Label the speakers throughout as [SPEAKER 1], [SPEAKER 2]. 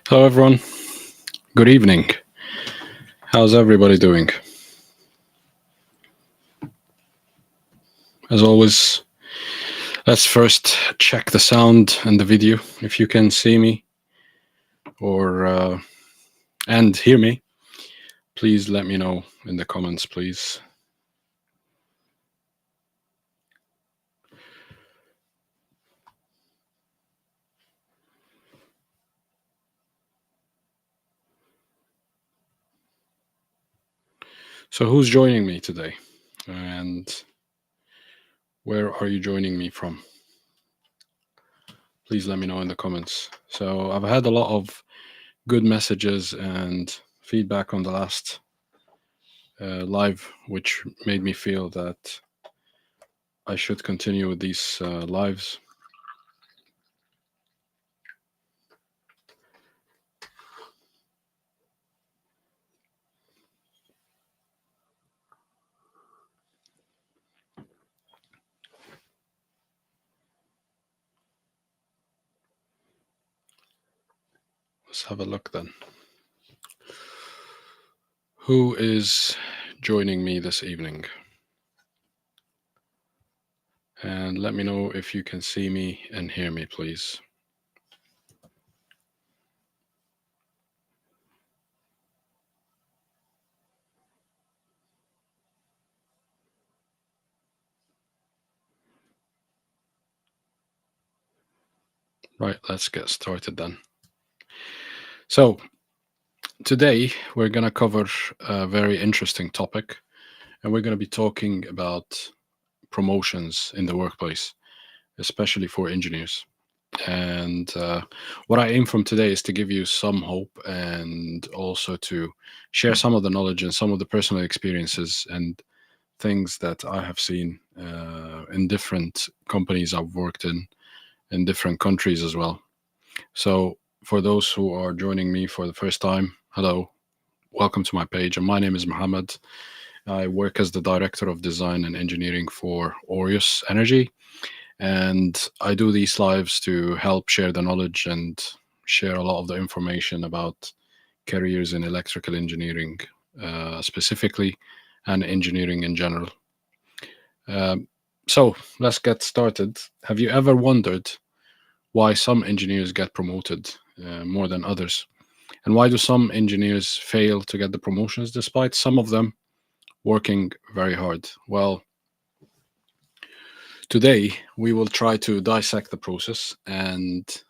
[SPEAKER 1] Hello, everyone. Good evening. How's everybody doing? As always, let's first check the sound and the video. If you can see me or and hear me, please let me know in the comments, please. So, who's joining me today? And where are you joining me from? Please let me know in the comments. So, I've had a lot of good messages and feedback on the last live, which made me feel that I should continue with these lives. Let's have a look then. Who is joining me this evening? And let me know if you can see me and hear me, please. Right, let's get started then. So, today we're going to cover a very interesting topic, and we're going to be talking about promotions in the workplace, especially for engineers. And what I aim from today is to give you some hope and also to share some of the knowledge and some of the personal experiences and things that I have seen in different companies I've worked in different countries as well. So, for those who are joining me for the first time, hello, welcome to my page. And my name is Mohammed. I work as the Director of Design and Engineering for Aureus Energy. And I do these lives to help share the knowledge and share a lot of the information about careers in electrical engineering specifically and engineering in general. So let's get started. Have you ever wondered why some engineers get promoted more than others? And why do some engineers fail to get the promotions despite some of them working very hard? Well, today we will try to dissect the process and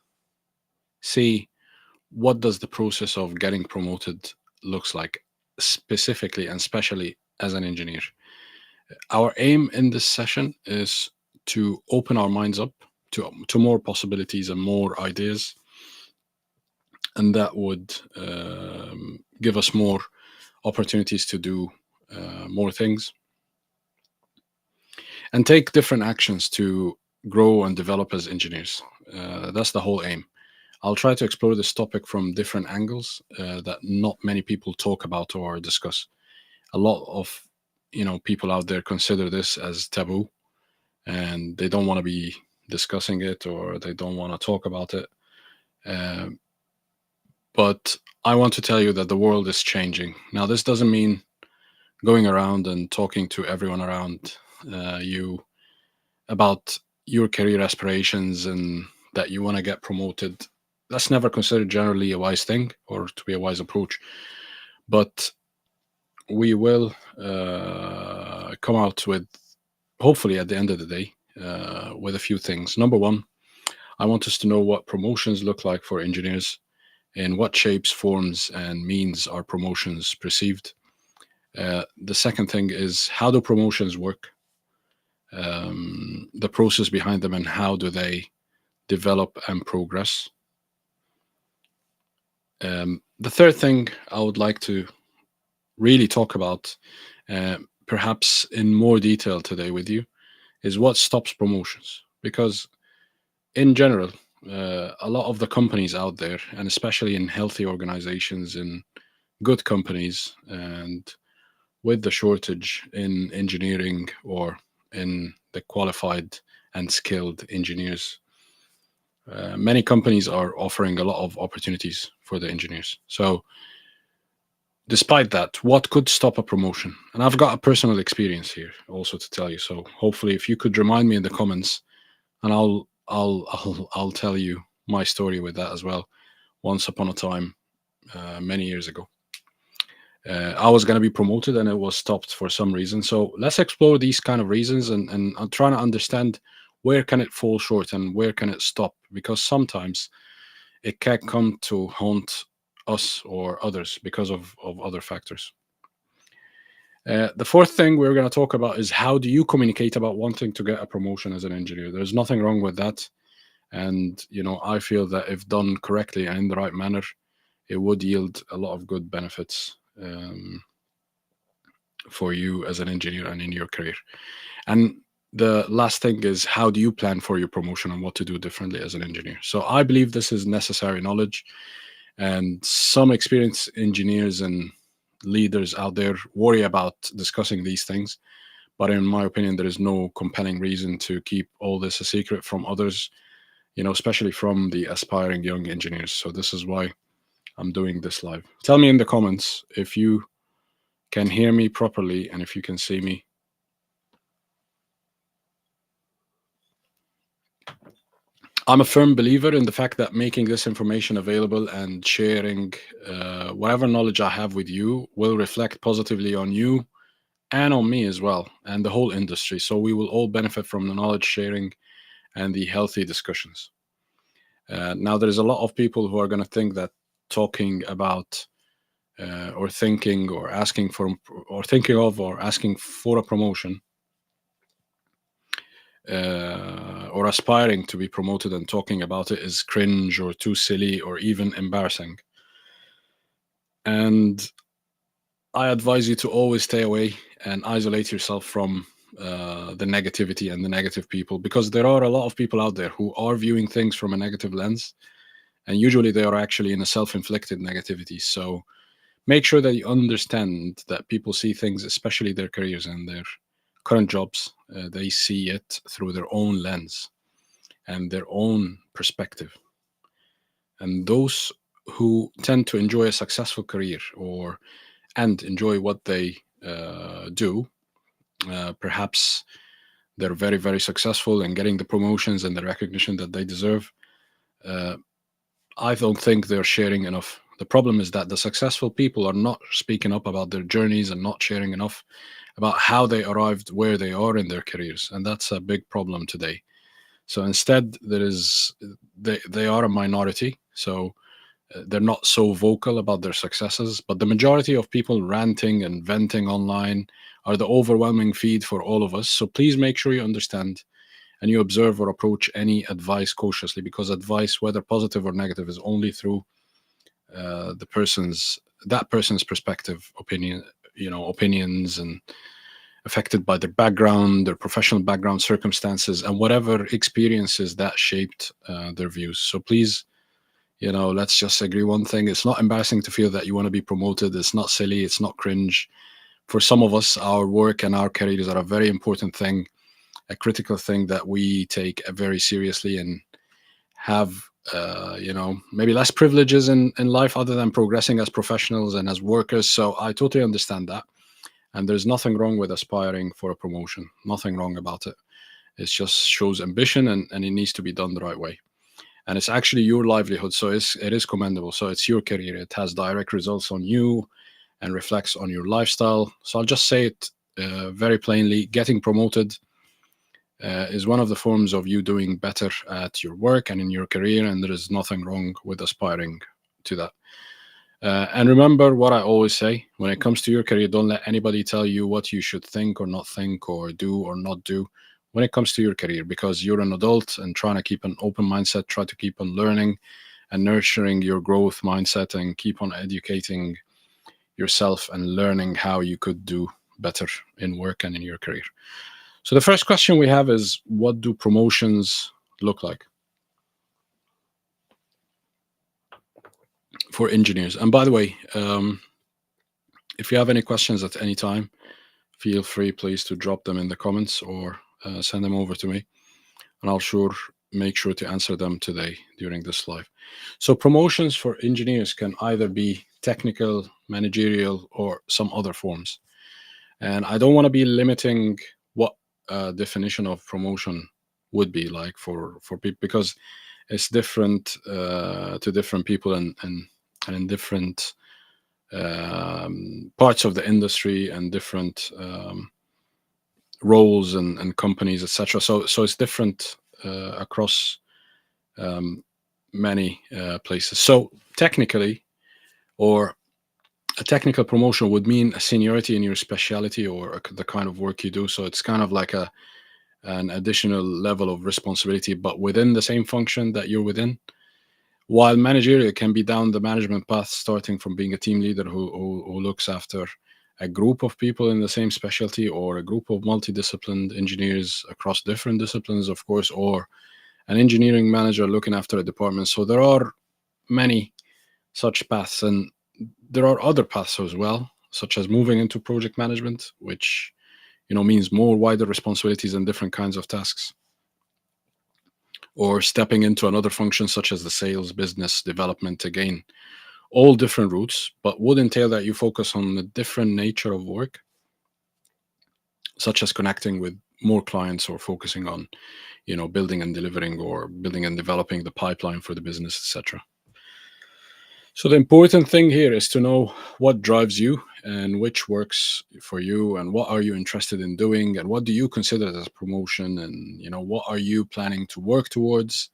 [SPEAKER 1] see what does the process of getting promoted looks like specifically and especially as an engineer. Our aim in this session is to open our minds up to more possibilities and more ideas, and that would give us more opportunities to do more things and take different actions to grow and develop as engineers. That's the whole aim. I'll try to explore this topic from different angles that not many people talk about or discuss. A lot of people out there consider this as taboo, and they don't want to be discussing it or they don't want to talk about it. But I want to tell you that the world is changing. Now, this doesn't mean going around and talking to everyone around you about your career aspirations and that you want to get promoted. That's never considered generally a wise thing or to be a wise approach. But we will come out with, hopefully at the end of the day, with a few things. Number one, I want us to know what promotions look like for engineers, in what shapes, forms, and means are promotions perceived. The second thing is, how do promotions work? The process behind them and how do they develop and progress. The third thing I would like to really talk about, perhaps in more detail today with you, is what stops promotions. Because in general, a lot of the companies out there, and especially in healthy organizations, in good companies, and with the shortage in engineering or in the qualified and skilled engineers, Many companies are offering a lot of opportunities for the engineers. So, despite that, what could stop a promotion? And I've got a personal experience here also to tell you. So, hopefully, if you could remind me in the comments, and I'll tell you my story with that as well. Once upon a time, many years ago, I was going to be promoted and it was stopped for some reason. So let's explore these kind of reasons, and I'm trying to understand where can it fall short and where can it stop, because sometimes it can come to haunt us or others because of other factors. The fourth thing we're going to talk about is how do you communicate about wanting to get a promotion as an engineer. There's nothing wrong with that. And, I feel that if done correctly and in the right manner, it would yield a lot of good benefits for you as an engineer and in your career. And the last thing is how do you plan for your promotion and what to do differently as an engineer. So I believe this is necessary knowledge, and some experienced engineers and leaders out there worry about discussing these things. But in my opinion, there is no compelling reason to keep all this a secret from others, especially from the aspiring young engineers. So this is why I'm doing this live. Tell me in the comments if you can hear me properly and if you can see me. I'm a firm believer in the fact that making this information available and sharing whatever knowledge I have with you will reflect positively on you and on me as well, and the whole industry. So we will all benefit from the knowledge sharing and the healthy discussions. Now, there's a lot of people who are going to think that talking about or thinking or asking for or thinking of or asking for a promotion or aspiring to be promoted and talking about it is cringe or too silly or even embarrassing. And I advise you to always stay away and isolate yourself from the negativity and the negative people, because there are a lot of people out there who are viewing things from a negative lens, and usually they are actually in a self-inflicted negativity. So make sure that you understand that people see things, especially their careers and their current jobs, they see it through their own lens and their own perspective. And those who tend to enjoy a successful career and enjoy what they do, perhaps they're very, very successful in getting the promotions and the recognition that they deserve. Uh, I don't think they're sharing enough. The problem is that the successful people are not speaking up about their journeys and not sharing enough about how they arrived where they are in their careers. And that's a big problem today. So instead, they are a minority. So they're not so vocal about their successes, but the majority of people ranting and venting online are the overwhelming feed for all of us. So please make sure you understand and you observe or approach any advice cautiously, because advice, whether positive or negative, is only through that person's perspective, opinions, and affected by their background, their professional background, circumstances, and whatever experiences that shaped their views. So please, let's just agree one thing. It's not embarrassing to feel that you want to be promoted. It's not silly. It's not cringe. For some of us, our work and our careers are a very important thing, a critical thing that we take very seriously and have, maybe less privileges in life other than progressing as professionals and as workers. So I totally understand that. And there's nothing wrong with aspiring for a promotion. Nothing wrong about it. It just shows ambition, and it needs to be done the right way. And it's actually your livelihood, so it is commendable. So it's your career. It has direct results on you and reflects on your lifestyle. So I'll just say it very plainly. Getting promoted is one of the forms of you doing better at your work and in your career, and there is nothing wrong with aspiring to that. And remember what I always say: when it comes to your career, don't let anybody tell you what you should think or not think or do or not do when it comes to your career, because you're an adult and trying to keep an open mindset, try to keep on learning and nurturing your growth mindset and keep on educating yourself and learning how you could do better in work and in your career. So the first question we have is, what do promotions look like for engineers? And by the way, if you have any questions at any time, feel free, please, to drop them in the comments or send them over to me, and I'll make sure to answer them today during this live. So, promotions for engineers can either be technical, managerial, or some other forms. And I don't want to be limiting what definition of promotion would be like for people, because it's different to different people, and in different parts of the industry and different roles and companies, etc. So it's different across um, many places. So technically, or a technical promotion would mean a seniority in your specialty or the kind of work you do. So it's kind of like an additional level of responsibility, but within the same function that you're within. While managerial can be down the management path, starting from being a team leader who looks after a group of people in the same specialty, or a group of multidisciplined engineers across different disciplines, of course, or an engineering manager looking after a department. So there are many such paths, and there are other paths as well, such as moving into project management, which means more wider responsibilities and different kinds of tasks, or stepping into another function such as the sales, business development. Again, all different routes, but would entail that you focus on a different nature of work, such as connecting with more clients, or focusing on building and delivering, or building and developing the pipeline for the business, etc. So the important thing here is to know what drives you and which works for you, and what are you interested in doing, and what do you consider as a promotion, and what are you planning to work towards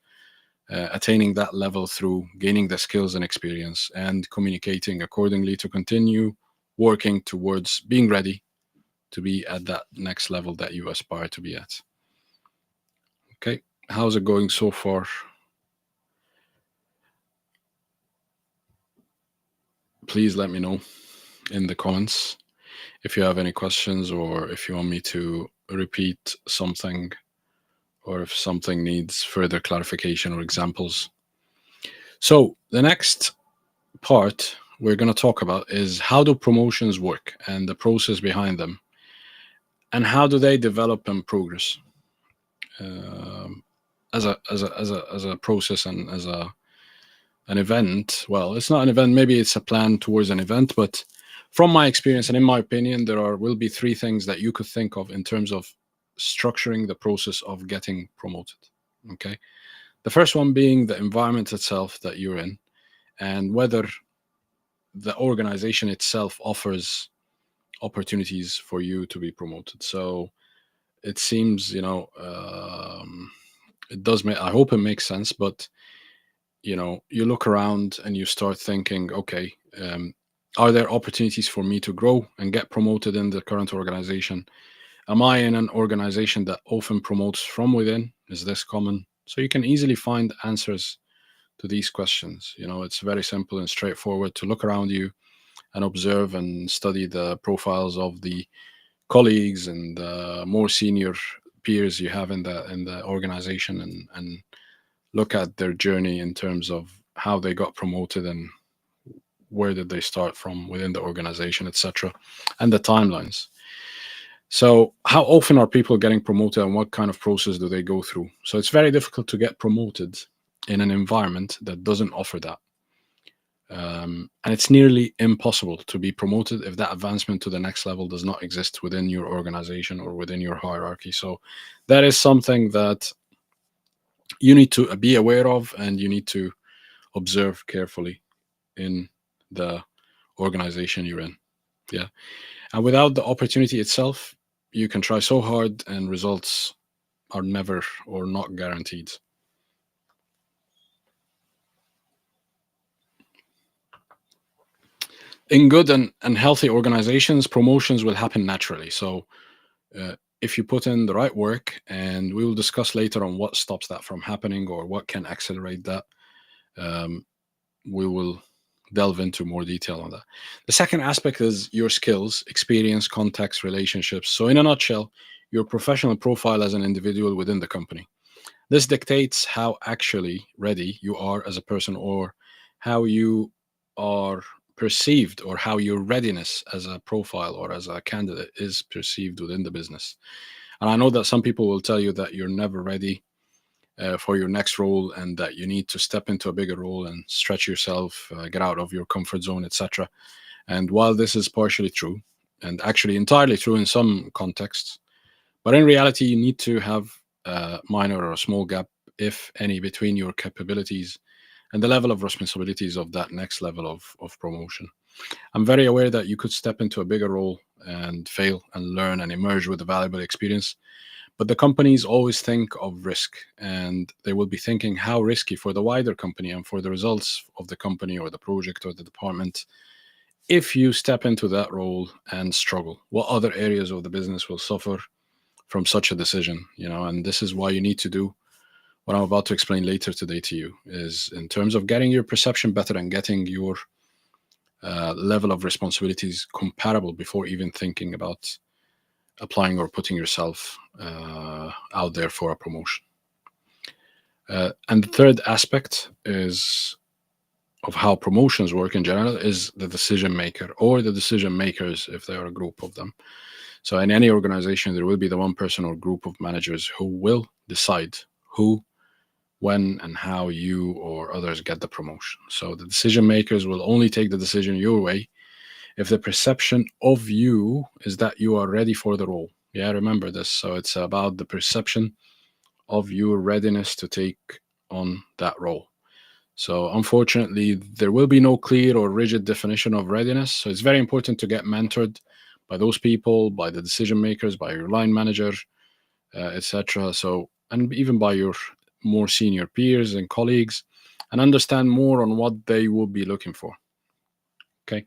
[SPEAKER 1] attaining that level through gaining the skills and experience, and communicating accordingly to continue working towards being ready to be at that next level that you aspire to be at. Okay, how's it going so far? Please let me know in the comments if you have any questions, or if you want me to repeat something, or if something needs further clarification or examples. So, the next part we're going to talk about is how do promotions work and the process behind them, and how do they develop and progress um, as a process, and as an event. Well, it's not an event, maybe it's a plan towards an event, but from my experience and in my opinion, there will be three things that you could think of in terms of structuring the process of getting promoted. Okay, the first one being the environment itself that you're in, and whether the organization itself offers opportunities for you to be promoted. So it seems, it does make, I hope it makes sense, but you look around and you start thinking, okay, are there opportunities for me to grow and get promoted in the current organization? Am I in an organization that often promotes from within? Is this common? So you can easily find answers to these questions. It's very simple and straightforward to look around you and observe and study the profiles of the colleagues and more senior peers you have in the organization, and look at their journey in terms of how they got promoted, and where did they start from within the organization, etc., and the timelines. So how often are people getting promoted, and what kind of process do they go through? So it's very difficult to get promoted in an environment that doesn't offer that. And it's nearly impossible to be promoted if that advancement to the next level does not exist within your organization or within your hierarchy. So that is something that you need to be aware of, and you need to observe carefully in the organization you're in. Yeah. And without the opportunity itself, you can try so hard and results are never or not guaranteed. In good and healthy organizations, promotions will happen naturally. So if you put in the right work, and we will discuss later on what stops that from happening or what can accelerate that, um, we will delve into more detail on that. The second aspect is your skills, experience, contacts, relationships. So, in a nutshell, your professional profile as an individual within the company. This dictates how actually ready you are as a person, or how you are perceived, or how your readiness as a profile or as a candidate is perceived within the business. And I know that some people will tell you that you're never ready, for your next role, and that you need to step into a bigger role and stretch yourself, get out of your comfort zone, etc. And while this is partially true, and actually entirely true in some contexts, but in reality, you need to have a minor or a small gap, if any, between your capabilities and the level of responsibilities of that next level of promotion. I'm very aware that you could step into a bigger role and fail and learn and emerge with a valuable experience. But the companies always think of risk, and they will be thinking how risky for the wider company and for the results of the company or the project or the department. If you step into that role and struggle, what other areas of the business will suffer from such a decision? And this is why you need to do what I'm about to explain later today to you, is in terms of getting your perception better and getting your level of responsibilities comparable before even thinking about applying or putting yourself out there for a promotion. And the third aspect is of how promotions work in general is the decision maker or the decision makers, if they are a group of them. So in any organization, there will be the one person or group of managers who will decide who, when, and how you or others get the promotion. So the decision makers will only take the decision your way if the perception of you is that you are ready for the role. Yeah, remember this. So it's about the perception of your readiness to take on that role. So unfortunately, there will be no clear or rigid definition of readiness. So it's very important to get mentored by those people, by the decision makers, by your line manager, etc. So, and even by your more senior peers and colleagues, and understand more on what they will be looking for. Okay.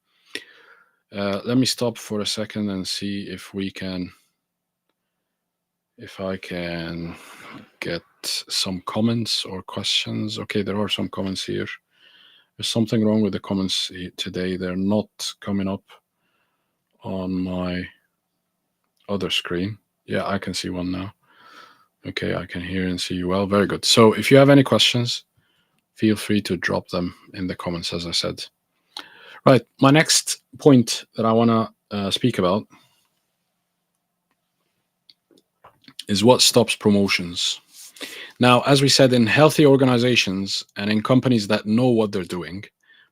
[SPEAKER 1] Let me stop for a second and see if I can get some comments or questions. Okay, there are some comments here. There's something wrong with the comments today. They're not coming up on my other screen. Yeah, I can see one now. Okay, I can hear and see you well. Very good. So if you have any questions, feel free to drop them in the comments, as I said. Right, my next point that I want to speak about is what stops promotions. Now, as we said, in healthy organizations and in companies that know what they're doing,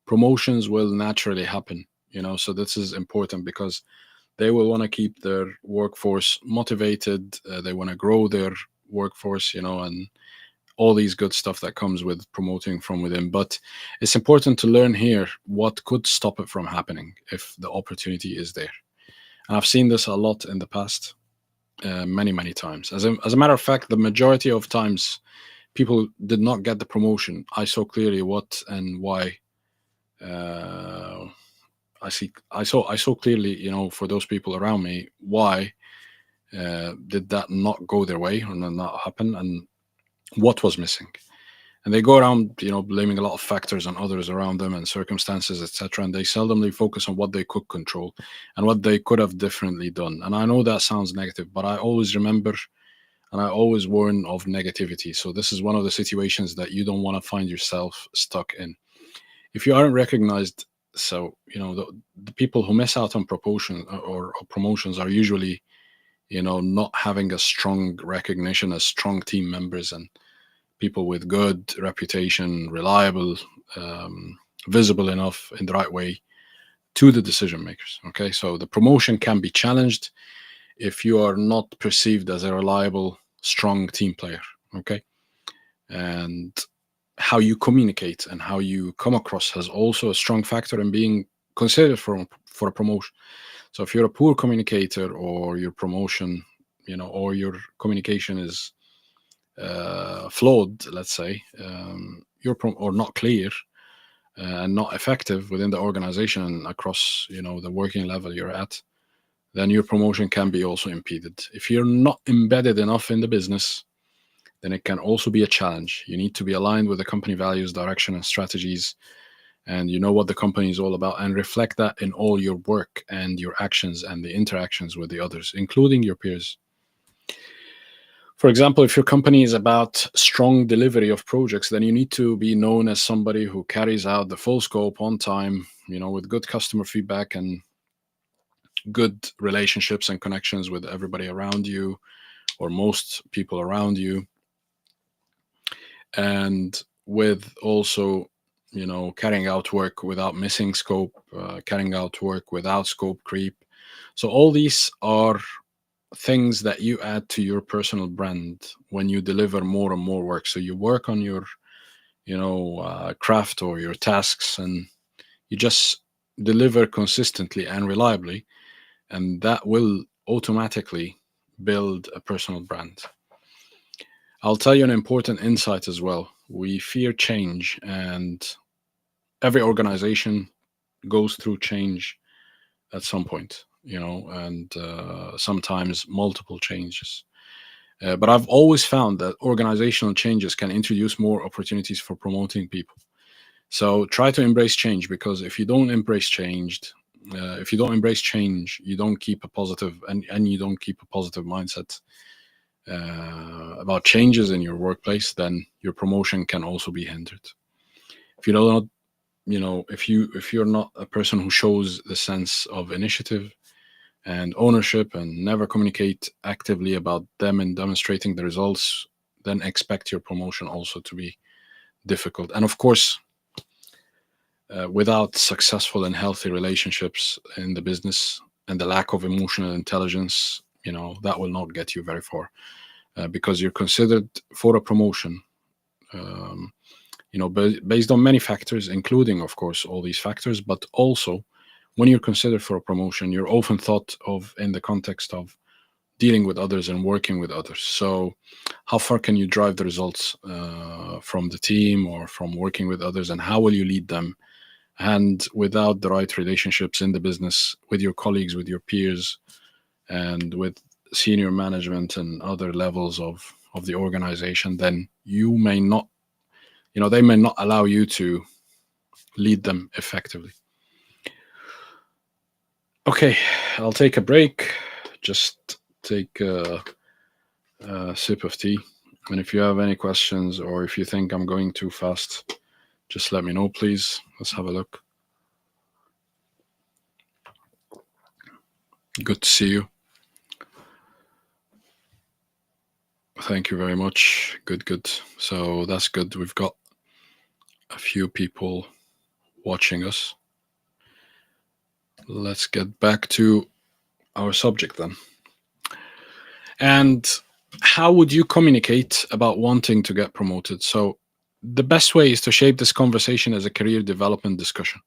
[SPEAKER 1] promotions will naturally happen. So this is important because they will want to keep their workforce motivated. They want to grow their workforce, and all these good stuff that comes with promoting from within. But it's important to learn here what could stop it from happening if the opportunity is there. And I've seen this a lot in the past, many times. As a matter of fact, the majority of times people did not get the promotion, I saw clearly what and why. I saw clearly, for those people around me, why did that not go their way or not happen, and what was missing. And they go around, blaming a lot of factors on others around them and circumstances, etc. And they seldomly focus on what they could control and what they could have differently done. And I know that sounds negative, but I always remember and I always warn of negativity. So this is one of the situations that you don't want to find yourself stuck in. If you aren't recognized, so the people who miss out on or promotions are usually, not having a strong recognition as strong team members and people with good reputation, reliable, visible enough in the right way to the decision makers. Okay, so the promotion can be challenged if you are not perceived as a reliable, strong team player. Okay, and how you communicate and how you come across has also a strong factor in being considered for a promotion. So if you're a poor communicator, or your promotion, or your communication is flawed, let's say, or not clear and not effective within the organization across, the working level you're at, then your promotion can be also impeded. If you're not embedded enough in the business, then it can also be a challenge. You need to be aligned with the company values, direction, and strategies, and you know what the company is all about, and reflect that in all your work and your actions and the interactions with the others, including your peers. For example, if your company is about strong delivery of projects, then you need to be known as somebody who carries out the full scope on time, with good customer feedback and good relationships and connections with everybody around you, or most people around you. and with also, carrying out work without missing scope, carrying out work without scope creep. So all these are things that you add to your personal brand when you deliver more and more work. So you work on your, craft or your tasks, and you just deliver consistently and reliably, and that will automatically build a personal brand. I'll tell you an important insight as well. We fear change, and every organization goes through change at some point, and sometimes multiple changes. But I've always found that organizational changes can introduce more opportunities for promoting people. So try to embrace change, because if you don't embrace change, you don't keep a positive, and you don't keep a positive mindset about changes in your workplace, then your promotion can also be hindered. If you don't, if you're not a person who shows the sense of initiative and ownership and never communicate actively about them and demonstrating the results, then expect your promotion also to be difficult. And of course, without successful and healthy relationships in the business and the lack of emotional intelligence, that will not get you very far, because you're considered for a promotion, based on many factors, including, of course, all these factors, but also when you're considered for a promotion, you're often thought of in the context of dealing with others and working with others. So, how far can you drive the results from the team or from working with others, and how will you lead them? And without the right relationships in the business with your colleagues, with your peers, and with senior management and other levels of the organization, then you may not, they may not allow you to lead them effectively. Okay, I'll take a break. Just take a sip of tea. And if you have any questions, or if you think I'm going too fast, just let me know, please. Let's have a look. Good to see you. Thank you very much. Good. So that's good. We've got a few people watching us. Let's get back to our subject then. And how would you communicate about wanting to get promoted? So the best way is to shape this conversation as a career development discussion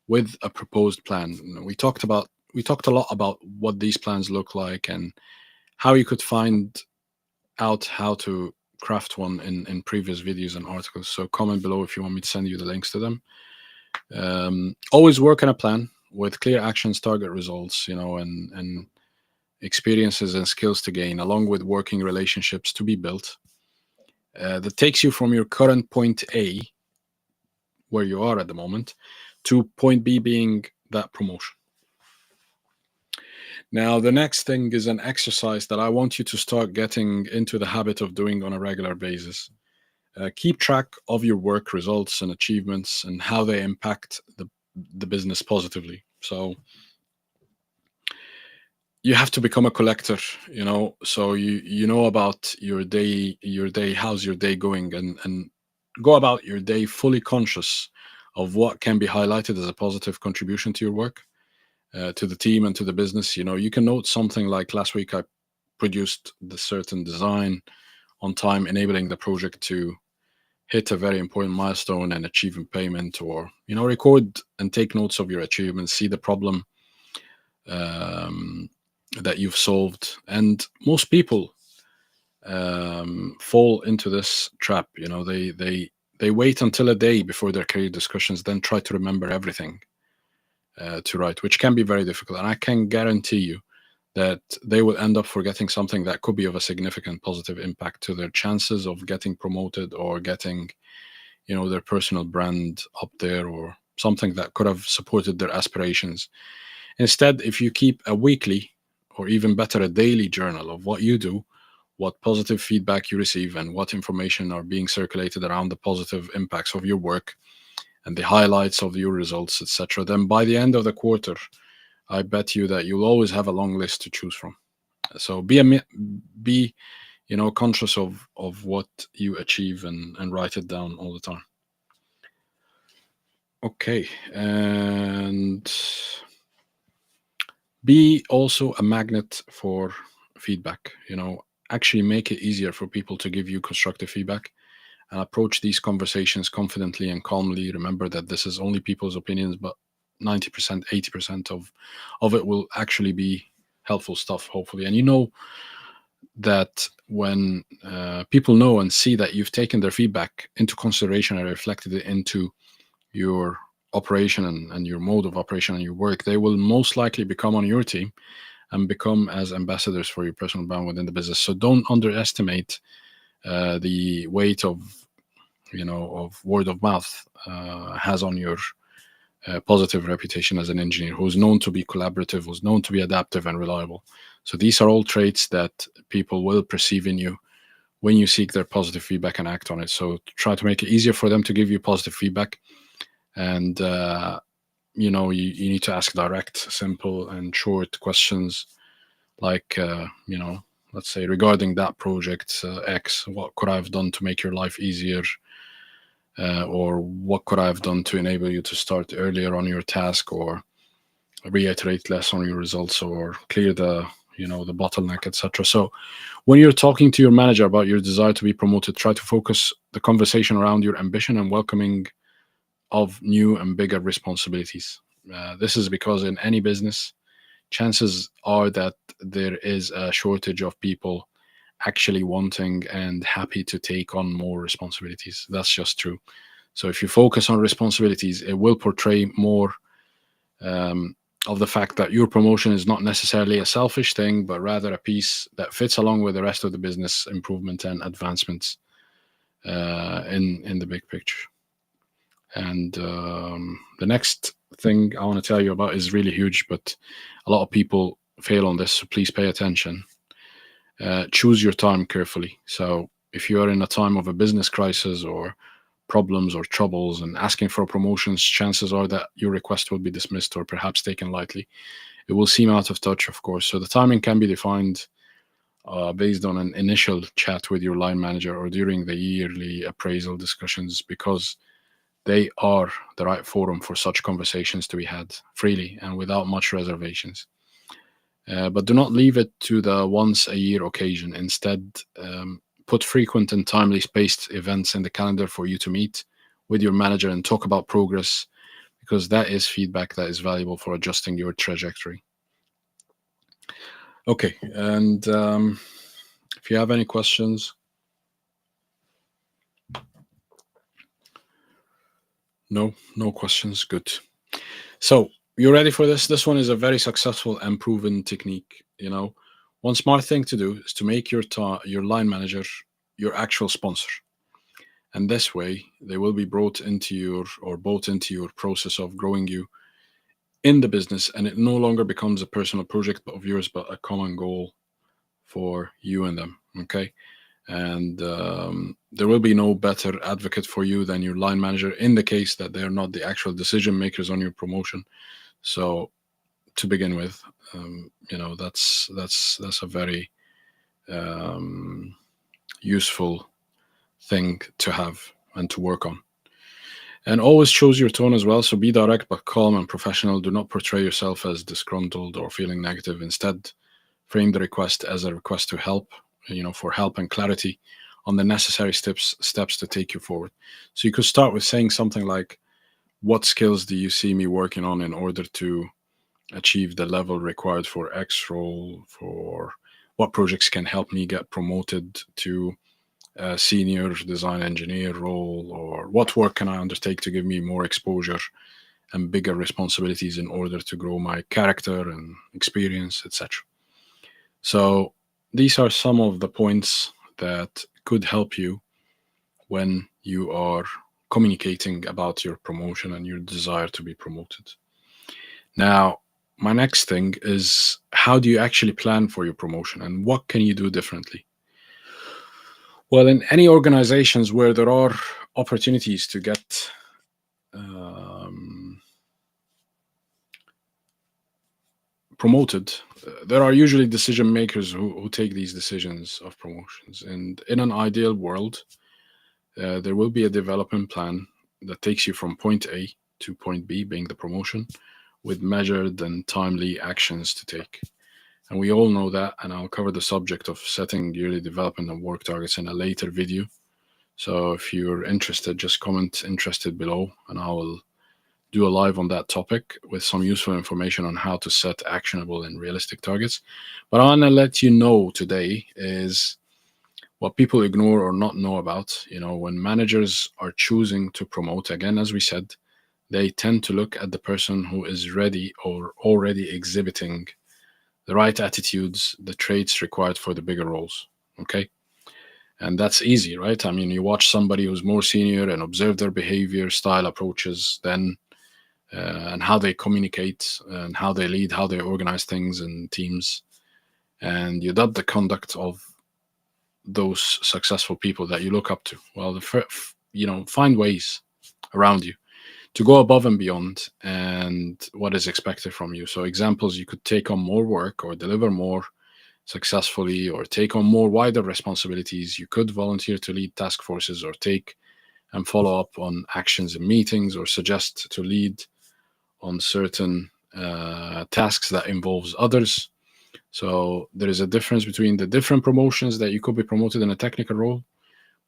[SPEAKER 1] with a proposed plan. We talked a lot about what these plans look like and how you could find out how to craft one in previous videos and articles. So comment below if you want me to send you the links to them. Always work on a plan with clear actions, target results, and experiences and skills to gain, along with working relationships to be built, that takes you from your current point A, where you are at the moment, to point B, being that promotion. Now, the next thing is an exercise that I want you to start getting into the habit of doing on a regular basis. Keep track of your work results and achievements and how they impact the business positively. So you have to become a collector, so you know about your day, how's your day going, and go about your day fully conscious of what can be highlighted as a positive contribution to your work, to the team and to the business. You can note something like, last week I produced the certain design on time, enabling the project to hit a very important milestone and achieve payment, or record and take notes of your achievements, see the problem that you've solved. And most people fall into this trap. They wait until a day before their career discussions, then try to remember everything to write, which can be very difficult. And I can guarantee you that they will end up forgetting something that could be of a significant positive impact to their chances of getting promoted, or getting their personal brand up there, or something that could have supported their aspirations. Instead, if you keep a weekly, or even better, a daily journal of what you do, what positive feedback you receive, and what information are being circulated around the positive impacts of your work and the highlights of your results, etc., then by the end of the quarter, I bet you that you'll always have a long list to choose from. So be conscious of what you achieve and write it down all the time. Okay, and be also a magnet for feedback. Actually make it easier for people to give you constructive feedback, and approach these conversations confidently and calmly. Remember that this is only people's opinions, but 90%, 80% of it will actually be helpful stuff, hopefully. And that when people know and see that you've taken their feedback into consideration and reflected it into your operation and your mode of operation and your work, they will most likely become on your team and become as ambassadors for your personal brand within the business. So don't underestimate the weight of word of mouth has on your positive reputation as an engineer who's known to be collaborative, who's known to be adaptive and reliable. So these are all traits that people will perceive in you when you seek their positive feedback and act on it. So try to make it easier for them to give you positive feedback. And, you need to ask direct, simple, and short questions like, let's say regarding that project X, what could I have done to make your life easier? Or what could I have done to enable you to start earlier on your task, or reiterate less on your results, or clear the bottleneck, etc. So when you're talking to your manager about your desire to be promoted, try to focus the conversation around your ambition and welcoming of new and bigger responsibilities. This is because in any business, chances are that there is a shortage of people actually wanting and happy to take on more responsibilities. That's just true. So if you focus on responsibilities, it will portray more of the fact that your promotion is not necessarily a selfish thing, but rather a piece that fits along with the rest of the business improvement and advancements in the big picture. And the next thing I want to tell you about is really huge, but a lot of people fail on this, so please pay attention. Choose your time carefully. So if you are in a time of a business crisis or problems or troubles and asking for promotions, chances are that your request will be dismissed or perhaps taken lightly. It will seem out of touch, of course. So the timing can be defined based on an initial chat with your line manager or during the yearly appraisal discussions, because they are the right forum for such conversations to be had freely and without much reservations. But do not leave it to the once a year occasion. Instead, put frequent and timely spaced events in the calendar for you to meet with your manager and talk about progress, because that is feedback that is valuable for adjusting your trajectory. Okay, and if you have any questions. No questions. Good. So you ready for this? This one is a very successful and proven technique. One smart thing to do is to make your line manager your actual sponsor, and this way they will be brought into your process of growing you in the business, and it no longer becomes a personal project of yours, but a common goal for you and them. Okay. And there will be no better advocate for you than your line manager in the case that they're not the actual decision makers on your promotion. So to begin with, that's a very useful thing to have and to work on. And always choose your tone as well. So be direct but calm and professional. Do not portray yourself as disgruntled or feeling negative. Instead, frame the request as a request to help, for help and clarity on the necessary steps to take you forward. So you could start with saying something like, what skills do you see me working on in order to achieve the level required for X role? For what projects can help me get promoted to a senior design engineer role? Or what work can I undertake to give me more exposure and bigger responsibilities in order to grow my character and experience, etc. So these are some of the points that could help you when you are communicating about your promotion and your desire to be promoted. Now, my next thing is, how do you actually plan for your promotion and what can you do differently? Well, in any organizations where there are opportunities to get promoted, there are usually decision makers who take these decisions of promotions. And in an ideal world, there will be a development plan that takes you from point A to point B, being the promotion, with measured and timely actions to take. And we all know that, and I'll cover the subject of setting yearly development and work targets in a later video. So if you're interested, just comment interested below, and I will do a live on that topic with some useful information on how to set actionable and realistic targets. But I want to let you know today is what people ignore or not know about. When managers are choosing to promote, again, as we said, they tend to look at the person who is ready or already exhibiting the right attitudes, the traits required for the bigger roles. Okay. And that's easy, right? I mean, you watch somebody who's more senior and observe their behavior, style, approaches, then and how they communicate and how they lead, how they organize things in teams. And you adopt the conduct of those successful people that you look up to. Well, find ways around you to go above and beyond and what is expected from you. So examples, you could take on more work or deliver more successfully or take on more wider responsibilities. You could volunteer to lead task forces or take and follow up on actions in meetings or suggest to lead on certain tasks that involves others. So there is a difference between the different promotions that you could be promoted in a technical role,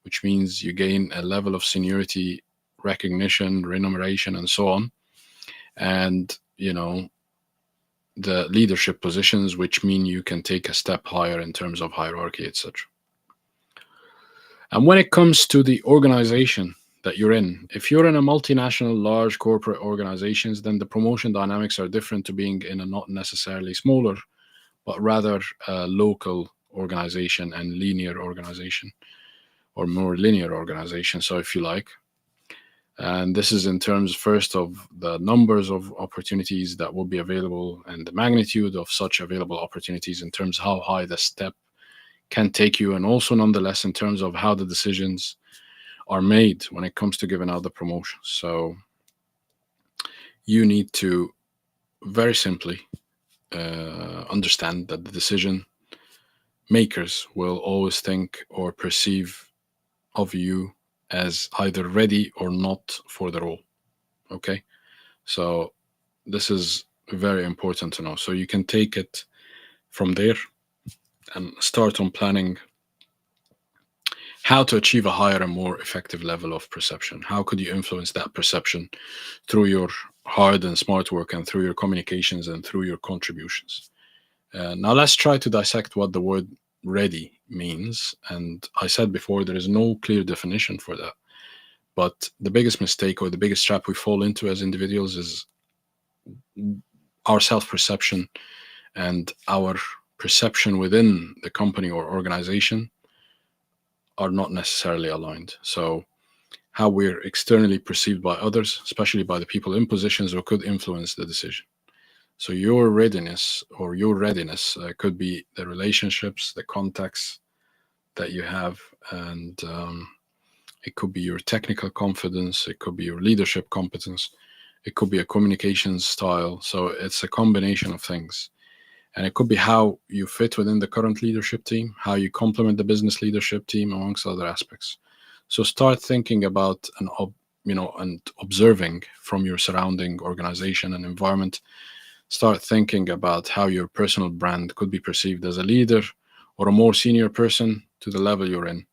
[SPEAKER 1] which means you gain a level of seniority, recognition, remuneration, and so on. And, the leadership positions, which mean you can take a step higher in terms of hierarchy, etc. And when it comes to the organization that you're in, if you're in a multinational, large corporate organizations, then the promotion dynamics are different to being in a not necessarily smaller, but rather a local organization and linear organization, or more linear organization, so if you like. And this is in terms first of the numbers of opportunities that will be available and the magnitude of such available opportunities in terms of how high the step can take you, and also nonetheless in terms of how the decisions are made when it comes to giving out the promotions. So you need to very simply understand that the decision makers will always think or perceive of you as either ready or not for the role. Okay, so this is very important to know. So you can take it from there and start on planning how to achieve a higher and more effective level of perception. How could you influence that perception through your hard and smart work and through your communications and through your contributions? Now let's try to dissect what the word ready means. And I said before, there is no clear definition for that. But the biggest mistake or the biggest trap we fall into as individuals is our self-perception and our perception within the company or organization are not necessarily aligned. So how we're externally perceived by others, especially by the people in positions who could influence the decision. So your readiness could be the relationships, the contacts that you have, and it could be your technical confidence, it could be your leadership competence, it could be a communication style. So it's a combination of things. And it could be how you fit within the current leadership team, how you complement the business leadership team, amongst other aspects. So start thinking about and observing from your surrounding organization and environment. Start thinking about how your personal brand could be perceived as a leader or a more senior person to the level you're in.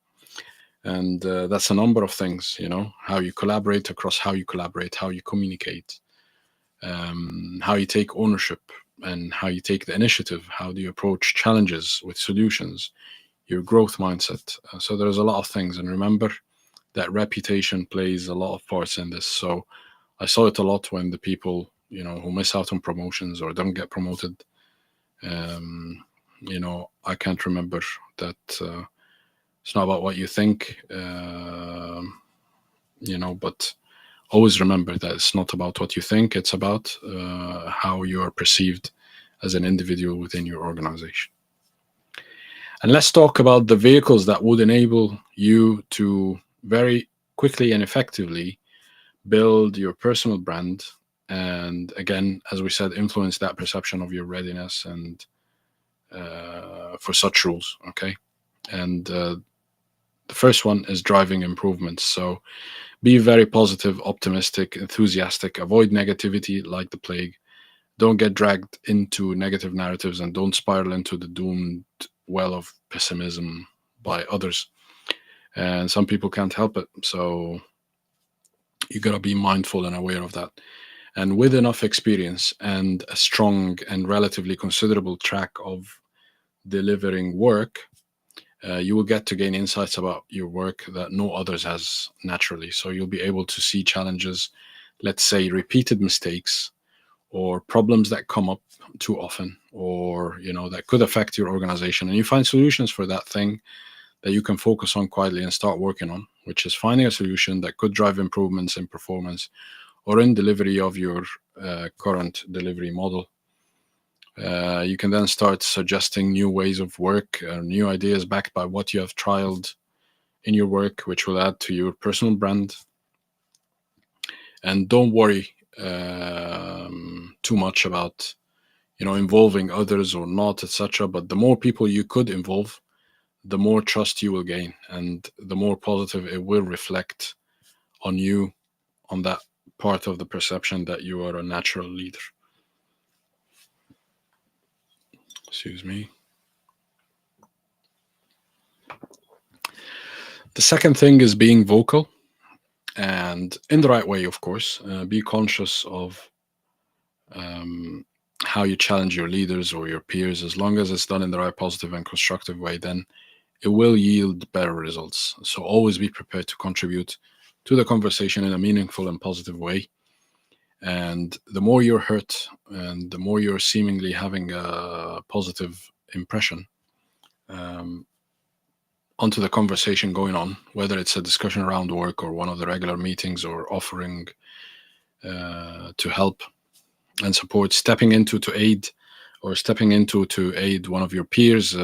[SPEAKER 1] And that's a number of things, how you collaborate, across how you collaborate, how you communicate, how you take ownership and how you take the initiative, how do you approach challenges with solutions, your growth mindset. So there's a lot of things. And remember that reputation plays a lot of parts in this. So I saw it a lot when the people, who miss out on promotions or don't get promoted. I can't remember that it's not about what you think, but always remember that it's not about what you think, it's about how you are perceived as an individual within your organization. And let's talk about the vehicles that would enable you to very quickly and effectively build your personal brand and again, as we said, influence that perception of your readiness and for such rules. Okay, and the first one is driving improvements. So be very positive, optimistic, enthusiastic. Avoid negativity like the plague. Don't get dragged into negative narratives, and don't spiral into the doomed well of pessimism by others. And some people can't help it, so you gotta be mindful and aware of that. And with enough experience and a strong and relatively considerable track of delivering work, you will get to gain insights about your work that no others has naturally. So you'll be able to see challenges, let's say repeated mistakes or problems that come up too often, or that could affect your organization, and you find solutions for that thing that you can focus on quietly and start working on, which is finding a solution that could drive improvements in performance or in delivery of your current delivery model. You can then start suggesting new ways of work, new ideas backed by what you have trialed in your work, which will add to your personal brand. And don't worry too much about involving others or not, etc. But the more people you could involve, the more trust you will gain, and the more positive it will reflect on you, on that part of the perception that you are a natural leader. Excuse me. The second thing is being vocal, and in the right way, of course. Be conscious of how you challenge your leaders or your peers. As long as it's done in the right positive and constructive way, then it will yield better results. So always be prepared to contribute to the conversation in a meaningful and positive way. And the more you're hurt and the more you're seemingly having a positive impression onto the conversation going on, whether it's a discussion around work or one of the regular meetings, or offering to help and support, stepping into to aid, or stepping into to aid one of your peers,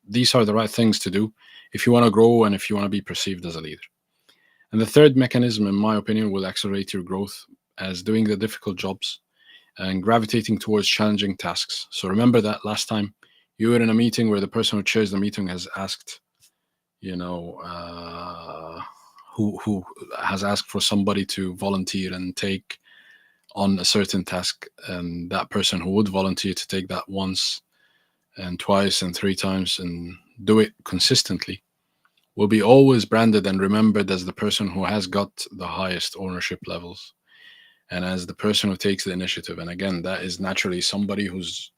[SPEAKER 1] these are the right things to do if you want to grow and if you want to be perceived as a leader. And the third mechanism, in my opinion, will accelerate your growth as doing the difficult jobs and gravitating towards challenging tasks. So remember that last time you were in a meeting where the person who chairs the meeting has asked, who has asked for somebody to volunteer and take on a certain task, and that person who would volunteer to take that once and twice and three times and do it consistently will be always branded and remembered as the person who has got the highest ownership levels and as the person who takes the initiative. And again, that is naturally somebody who's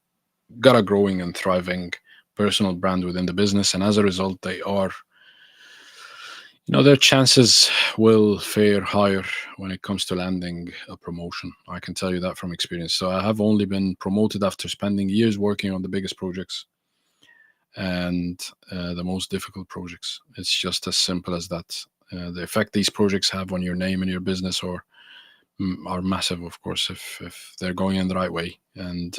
[SPEAKER 1] got a growing and thriving personal brand within the business, and as a result they are, their chances will fare higher when it comes to landing a promotion. I can tell you that from experience. So I have only been promoted after spending years working on the biggest projects and the most difficult projects. It's just as simple as that. The effect these projects have on your name and your business are massive, of course, if they're going in the right way. And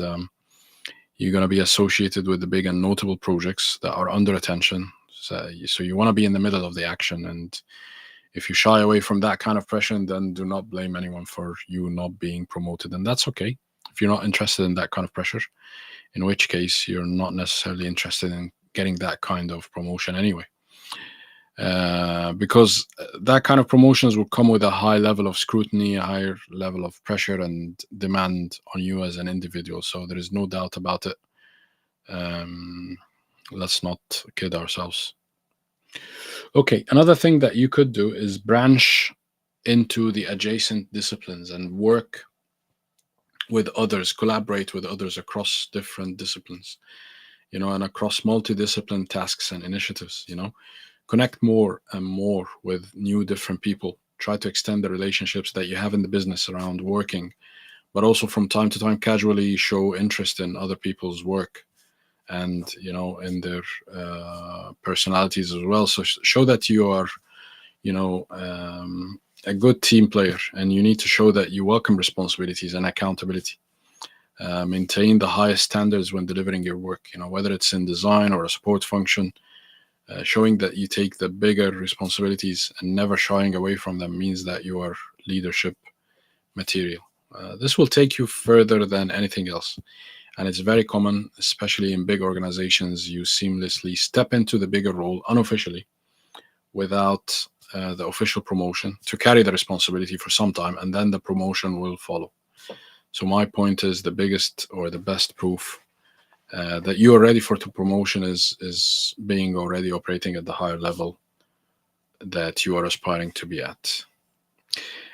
[SPEAKER 1] you're going to be associated with the big and notable projects that are under attention. So you want to be in the middle of the action. And if you shy away from that kind of pressure, then do not blame anyone for you not being promoted. And that's okay if you're not interested in that kind of pressure, in which case you're not necessarily interested in getting that kind of promotion anyway. Because that kind of promotions will come with a high level of scrutiny, a higher level of pressure and demand on you as an individual. So there is no doubt about it. Let's not kid ourselves. Okay, another thing that you could do is branch into the adjacent disciplines and work with others, collaborate with others across different disciplines, and across multidiscipline tasks and initiatives, connect more and more with new different people. Try to extend the relationships that you have in the business around working, but also from time to time casually show interest in other people's work and in their personalities as well. So show that you are a good team player, and you need to show that you welcome responsibilities and accountability. Maintain the highest standards when delivering your work, whether it's in design or a support function. Showing that you take the bigger responsibilities and never shying away from them means that you are leadership material. This will take you further than anything else. And it's very common, especially in big organizations. You seamlessly step into the bigger role unofficially without the official promotion to carry the responsibility for some time, and then the promotion will follow. So my point is the biggest or the best proof that you are ready for the promotion is being already operating at the higher level that you are aspiring to be at.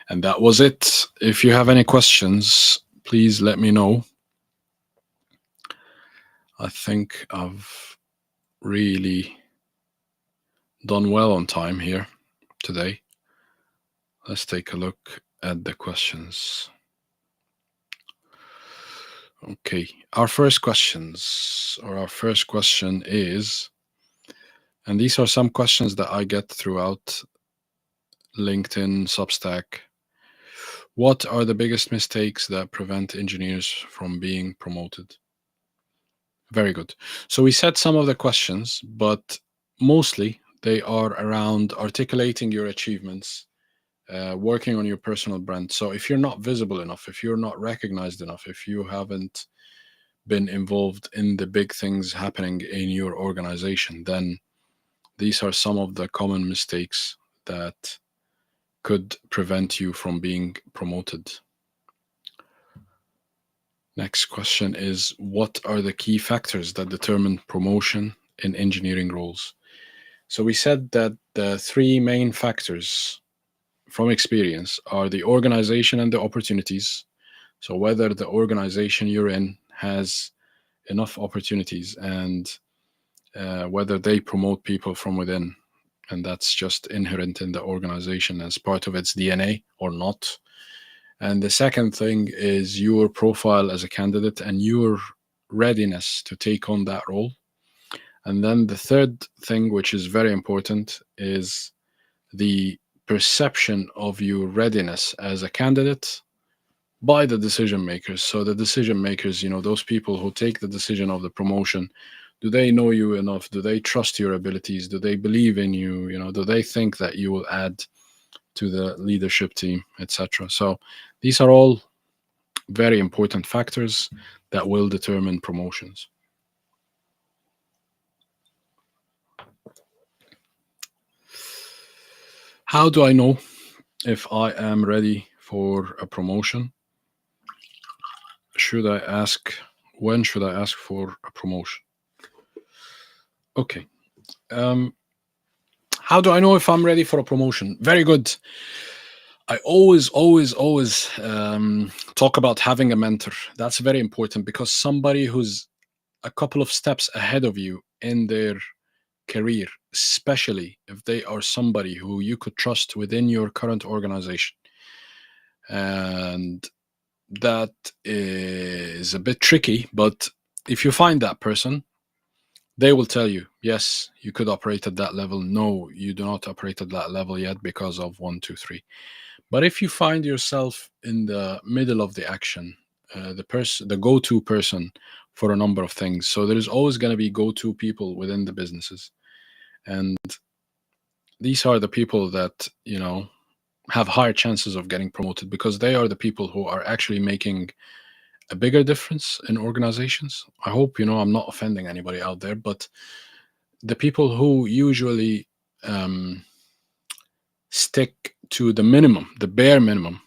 [SPEAKER 1] And that was it. If you have any questions, please let me know. I think I've really done well on time here today. Let's take a look at the questions. Okay, our first question is, and these are some questions that I get throughout LinkedIn, Substack. What are the biggest mistakes that prevent engineers from being promoted? Very good. So we said some of the questions, but mostly they are around articulating your achievements, working on your personal brand. So if you're not visible enough, if you're not recognized enough, if you haven't been involved in the big things happening in your organization, then these are some of the common mistakes that could prevent you from being promoted. Next question is, what are the key factors that determine promotion in engineering roles? So we said that the three main factors from experience are the organization and the opportunities. So whether the organization you're in has enough opportunities and whether they promote people from within, and that's just inherent in the organization as part of its DNA or not. And the second thing is your profile as a candidate and your readiness to take on that role. And then the third thing, which is very important, is the perception of your readiness as a candidate by the decision makers. So the decision makers, those people who take the decision of the promotion, do they know you enough? Do they trust your abilities? Do they believe in you? Do they think that you will add to the leadership team, etc.? So these are all very important factors that will determine promotions. How do I know if I am ready for a promotion? When should I ask for a promotion? Okay. How do I know if I'm ready for a promotion? Very good. I always talk about having a mentor. That's very important because somebody who's a couple of steps ahead of you in their career, especially if they are somebody who you could trust within your current organization. And that is a bit tricky, but if you find that person, they will tell you, yes, you could operate at that level. No, you do not operate at that level yet because of 1, 2, 3. But if you find yourself in the middle of the action, the go-to person for a number of things. So there is always going to be go-to people within the businesses. And these are the people that, have higher chances of getting promoted because they are the people who are actually making a bigger difference in organizations. I hope, I'm not offending anybody out there, but the people who usually stick to the minimum, the bare minimum,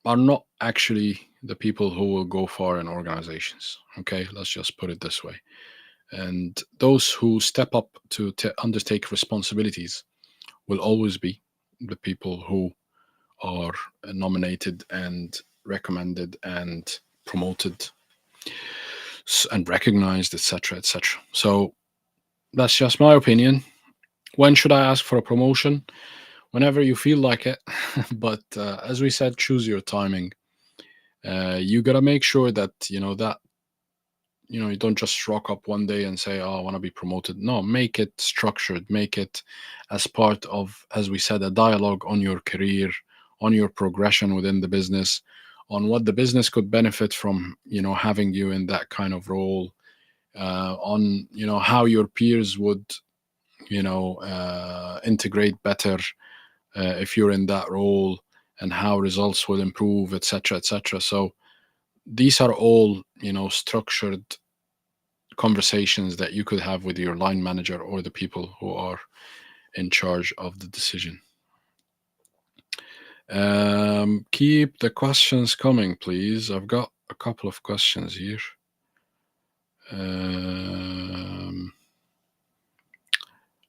[SPEAKER 1] are not actually the people who will go far in organizations. Okay, let's just put it this way. And those who step up to undertake responsibilities will always be the people who are nominated and recommended and promoted and recognized, etc., etc. So that's just my opinion. When should I ask for a promotion? Whenever you feel like it. But as we said, choose your timing. You gotta make sure that you don't just rock up one day and say, oh, I want to be promoted. No, make it structured, make it as part of, as we said, a dialogue on your career, on your progression within the business, on what the business could benefit from, having you in that kind of role, on, how your peers would, integrate better if you're in that role, and how results will improve, etc., etc. So these are all, structured conversations that you could have with your line manager or the people who are in charge of the decision. Keep the questions coming, please. I've got a couple of questions here.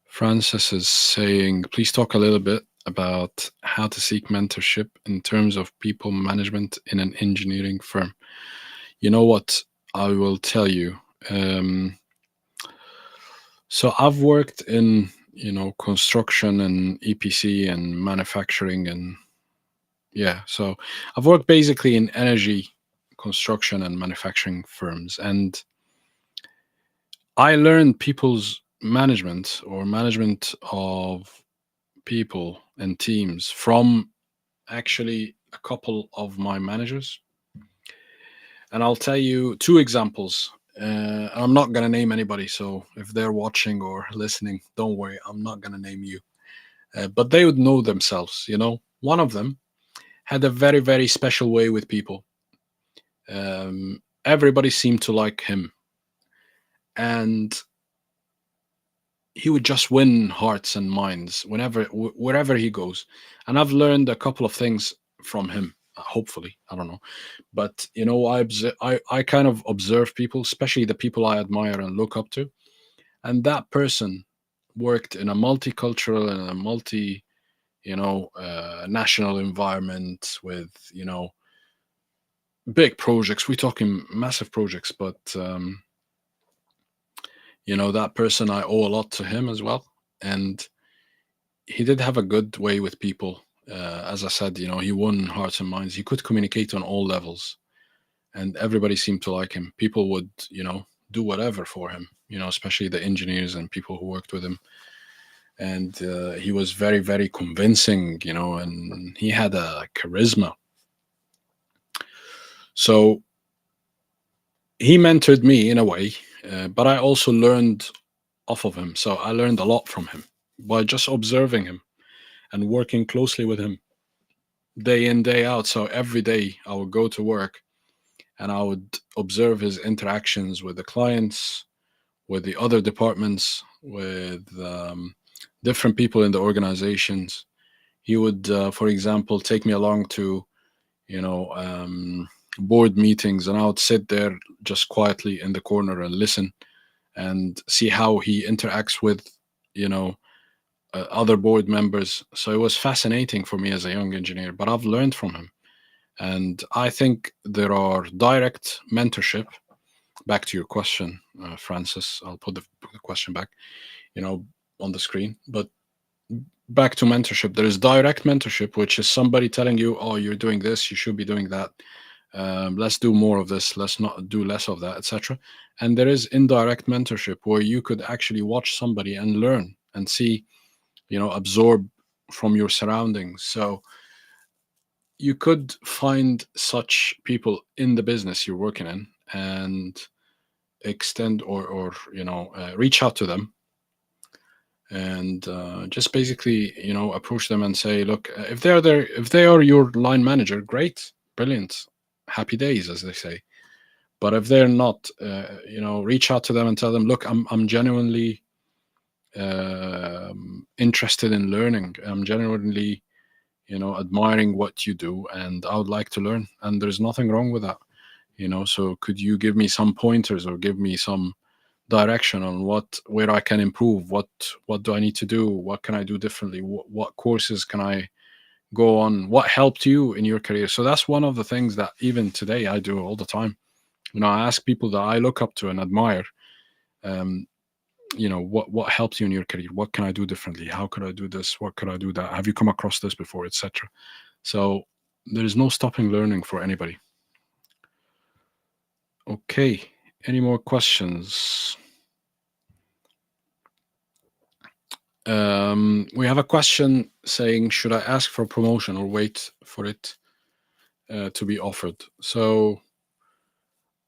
[SPEAKER 1] Francis is saying, please talk a little bit about how to seek mentorship in terms of people management in an engineering firm. You know what? I will tell you. So I've worked in, construction and EPC and manufacturing, and so I've worked basically in energy, construction and manufacturing firms, and I learned people's management or management of people and teams from actually a couple of my managers. And I'll tell you two examples. I'm not going to name anybody, so if they're watching or listening, don't worry, I'm not going to name you. But they would know themselves, One of them had a very, very special way with people. Everybody seemed to like him. And he would just win hearts and minds wherever he goes. And I've learned a couple of things from him. Hopefully, I don't know, but I kind of observe people, especially the people I admire and look up to, and that person worked in a multicultural and a national environment with big projects. We're talking massive projects, but that person, I owe a lot to him as well. And he did have a good way with people. As I said, he won hearts and minds. He could communicate on all levels, and everybody seemed to like him. People would, do whatever for him, especially the engineers and people who worked with him. And he was very, very convincing, and he had a charisma. So he mentored me in a way, but I also learned off of him. So I learned a lot from him by just observing him and working closely with him day in, day out. So every day I would go to work and I would observe his interactions with the clients, with the other departments, with different people in the organizations. He would, for example, take me along to, board meetings, and I would sit there just quietly in the corner and listen and see how he interacts with, other board members. So it was fascinating for me as a young engineer, but I've learned from him. And I think there are direct mentorship. Back to your question, Francis, I'll put the question back, on the screen. But back to mentorship, there is direct mentorship, which is somebody telling you, oh, you're doing this, you should be doing that. Let's do more of this, let's not do less of that, etc. And there is indirect mentorship, where you could actually watch somebody and learn and see, absorb from your surroundings. So you could find such people in the business you're working in and extend or reach out to them and just basically approach them and say, look, if they're there, if they are your line manager, great, brilliant, happy days, as they say. But if they're not, reach out to them and tell them, look, I'm genuinely interested in learning. I'm genuinely admiring what you do, and I would like to learn, and there's nothing wrong with that. So could you give me some pointers or give me some direction on where I can improve? What do I need to do? What can I do differently? What courses can I go on? What helped you in your career? So that's one of the things that even today I do all the time. I ask people that I look up to and admire, what helped you in your career? What can I do differently? How could I do this? What could I do that? Have you come across this before, etc.? So there is no stopping learning for anybody. Okay, any more questions? We have a question saying, should I ask for promotion or wait for it to be offered? So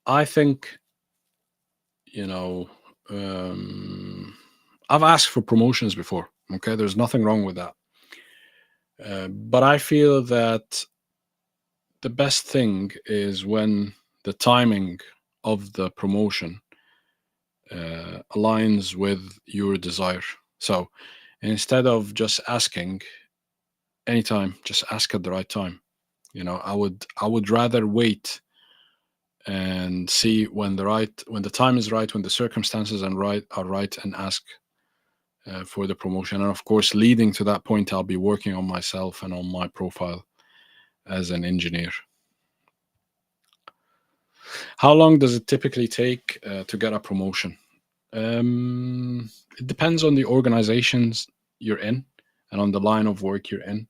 [SPEAKER 1] I think, I've asked for promotions before. Okay, there's nothing wrong with that. But I feel that the best thing is when the timing of the promotion aligns with your desire. So instead of just asking anytime, just ask at the right time. I would rather wait and see when the time is right, when the circumstances are right, and ask for the promotion. And of course, leading to that point, I'll be working on myself and on my profile as an engineer. How long does it typically take to get a promotion? It depends on the organizations you're in and on the line of work you're in.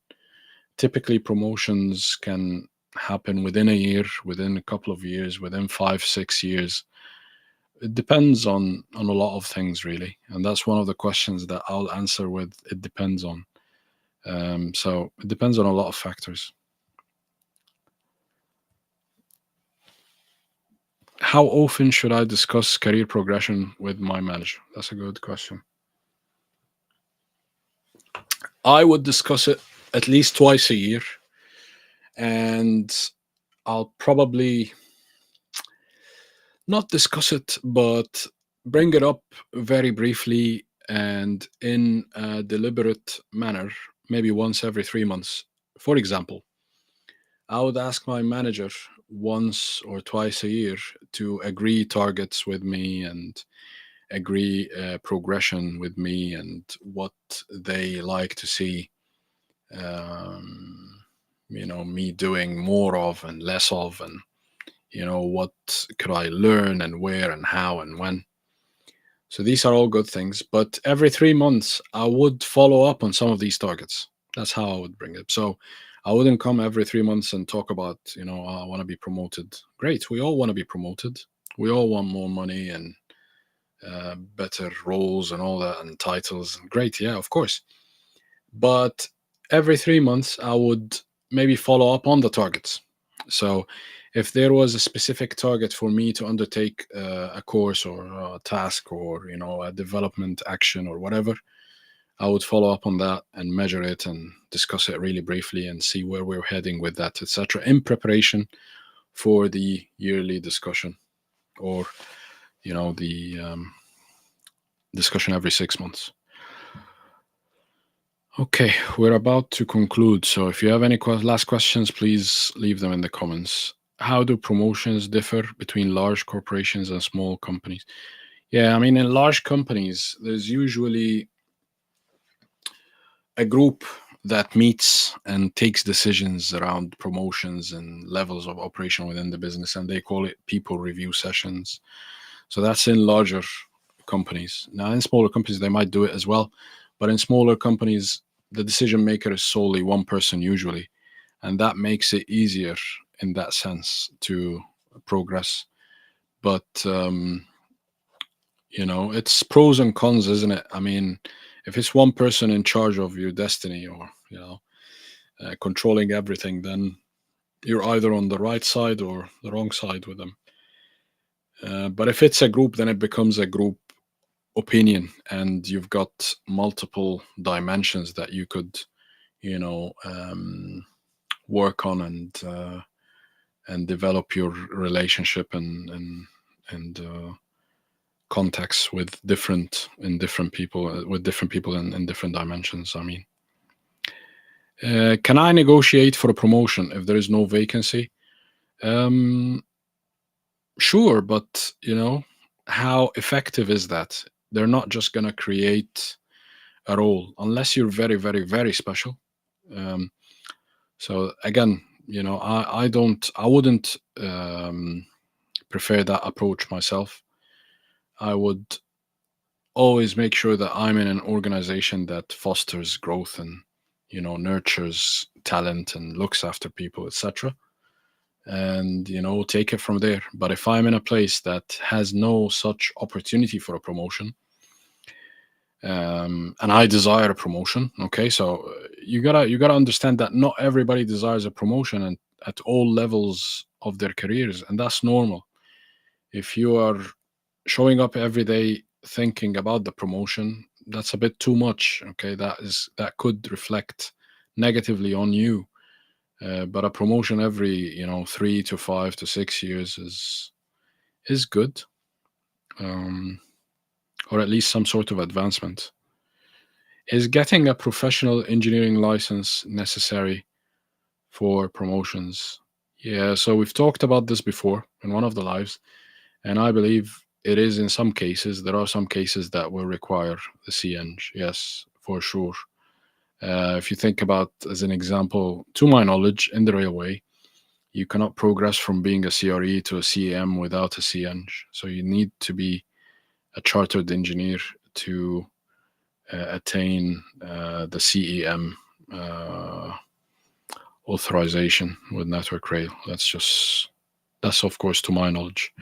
[SPEAKER 1] Typically, promotions can happen within a year, within a couple of years, within 5, 6 years. It depends on a lot of things, really, and that's one of the questions that I'll answer with. It depends on. So it depends on a lot of factors. How often should I discuss career progression with my manager? That's a good question. I would discuss it at least twice a year, and I'll probably not discuss it, but bring it up very briefly and in a deliberate manner, maybe once every 3 months. For example, I would ask my manager once or twice a year to agree targets with me and agree progression with me and what they like to see, um, me doing more of and less of, and what could I learn and where and how and when. So these are all good things, but every 3 months I would follow up on some of these targets. That's how I would bring it. So I wouldn't come every 3 months and talk about, I want to be promoted. Great, we all want to be promoted. We all want more money and better roles and all that and titles. Great, yeah, of course. But every 3 months I would maybe follow up on the targets. So if there was a specific target for me to undertake a course or a task or a development action or whatever, I would follow up on that and measure it and discuss it really briefly and see where we're heading with that, etc., in preparation for the yearly discussion, or the discussion every 6 months. Okay, we're about to conclude. So if you have any last questions, please leave them in the comments. How do promotions differ between large corporations and small companies? Yeah, I mean, in large companies, there's usually a group that meets and takes decisions around promotions and levels of operation within the business, and they call it people review sessions. So that's in larger companies. Now, in smaller companies, they might do it as well, but in smaller companies, the decision maker is solely one person usually, and that makes it easier in that sense to progress. But it's pros and cons, isn't it? I mean, if it's one person in charge of your destiny, or controlling everything, then you're either on the right side or the wrong side with them. But if it's a group, then it becomes a group opinion, and you've got multiple dimensions that you could, you know, um, work on and develop your relationship and contacts with different people with different people in different dimensions. I mean, can I negotiate for a promotion if there is no vacancy? Um, sure, but how effective is that? They're not just gonna create a role unless you're very, very, very special. Um, so again, I wouldn't prefer that approach myself. I would always make sure that I'm in an organization that fosters growth and nurtures talent and looks after people, etc. And take it from there. But if I'm in a place that has no such opportunity for a promotion, and I desire a promotion, okay, so you gotta understand that not everybody desires a promotion and at all levels of their careers, and that's normal. If you are showing up every day thinking about the promotion, that's a bit too much. Okay, that could reflect negatively on you. But a promotion every 3 to 5 to 6 years is good, um, or at least some sort of advancement. Is getting a professional engineering license necessary for promotions? Yeah, so we've talked about this before in one of the lives, and I believe it is in some cases. There are some cases that will require the CEng. Yes, for sure. If you think about, as an example, to my knowledge, in the railway, you cannot progress from being a CRE to a CEM without a CEng. So you need to be a chartered engineer to attain the CEM uh, authorization with Network Rail. That's of course to my knowledge.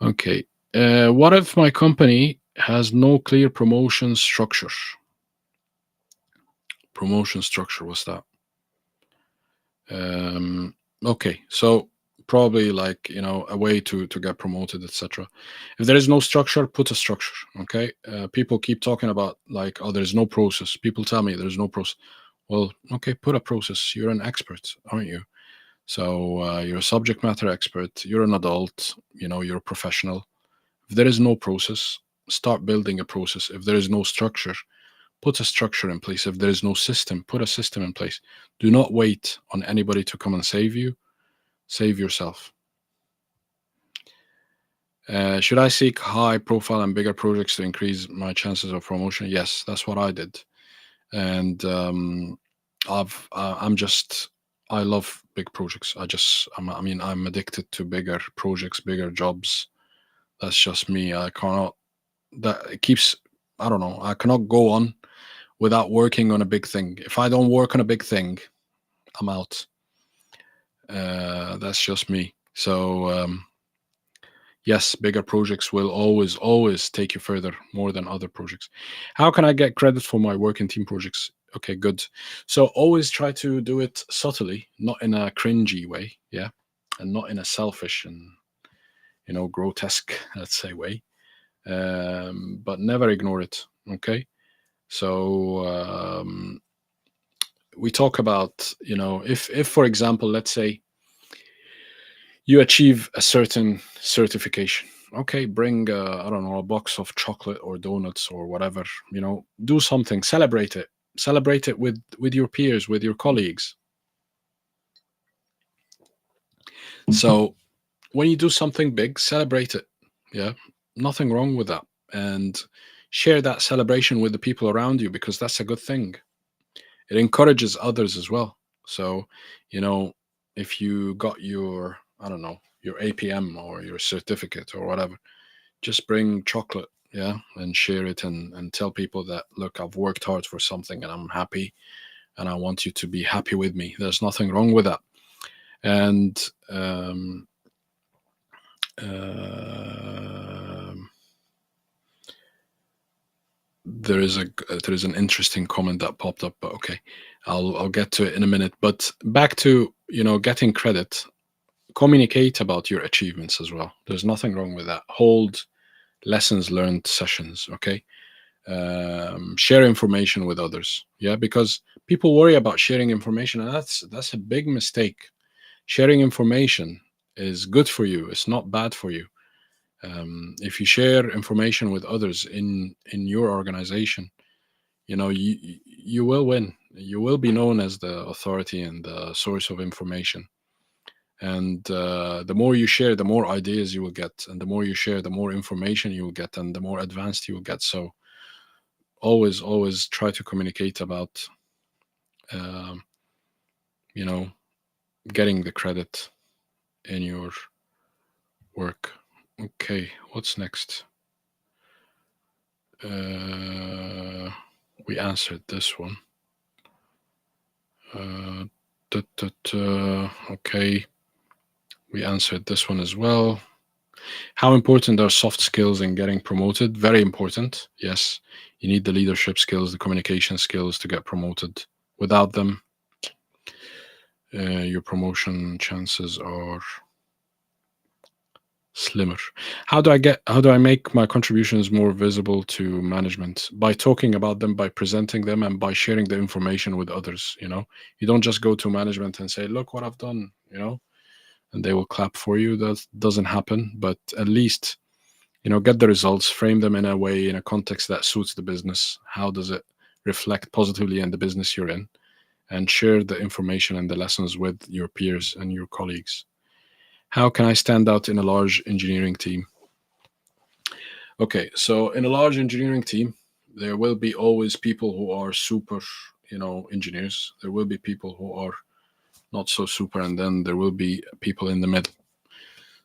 [SPEAKER 1] Okay. What if my company has no clear promotion structure? Promotion structure, what's that? Um, okay, so probably like a way to get promoted, etc. If there is no structure, put a structure. Okay, people keep talking about like, oh, there's no process. People tell me there's no process. Well, okay, put a process. You're an expert, aren't you? So you're a subject matter expert. You're an adult. You're a professional. If there is no process, start building a process. If there is no structure, put a structure in place. If there is no system, put a system in place. Do not wait on anybody to come and save you. Save yourself. Should I seek high profile and bigger projects to increase my chances of promotion? Yes, that's what I did. And I'm just, I love big projects. I mean, I'm addicted to bigger projects, bigger jobs. That's just me. I cannot, that it keeps, I don't know, I cannot go on without working on a big thing. If I don't work on a big thing, I'm out. That's just me. So yes, bigger projects will always take you further more than other projects. How can I get credit for my work in team projects? Okay, good. So always try to do it subtly, not in a cringy way, yeah, and not in a selfish and grotesque, let's say, way. But never ignore it. Okay, so we talk about if for example, let's say you achieve a certain certification. Okay, bring I don't know, a box of chocolate or donuts or whatever. Do something, celebrate it with your peers, with your colleagues. So when you do something big, celebrate it. Yeah, nothing wrong with that. And share that celebration with the people around you, because that's a good thing. It encourages others as well. So you know if you got your, I don't know, your APM or your certificate or whatever, just bring chocolate, yeah, and share it, and tell people that, look, I've worked hard for something and I'm happy, and I want you to be happy with me. There's nothing wrong with that. And um there is an interesting comment that popped up, but okay, I'll get to it in a minute. But back to getting credit. Communicate about your achievements as well. There's nothing wrong with that. Hold lessons learned sessions. Okay, share information with others. Yeah, because people worry about sharing information, and that's a big mistake. Sharing information is good for you. It's not bad for you. If you share information with others in your organization, you will win. You will be known as the authority and the source of information. And the more you share, the more ideas you will get, and the more you share, the more information you will get, and the more advanced you will get. So always try to communicate about um, you know getting the credit in your work. Okay, what's next? We answered this one. uh, okay, we answered this one as well. How important are soft skills in getting promoted? Very important. Yes, you need the leadership skills, the communication skills to get promoted. Without them, your promotion chances are slimmer. How do I make my contributions more visible to management? By talking about them, by presenting them, and by sharing the information with others. You don't just go to management and say, look what I've done, and they will clap for you. That doesn't happen. But at least, get the results, frame them in a way, in a context that suits the business. How does it reflect positively in the business you're in? And share the information and the lessons with your peers and your colleagues. How can I stand out in a large engineering team? Okay, so in a large engineering team, there will be always people who are super, engineers. There will be people who are not so super, and then there will be people in the middle.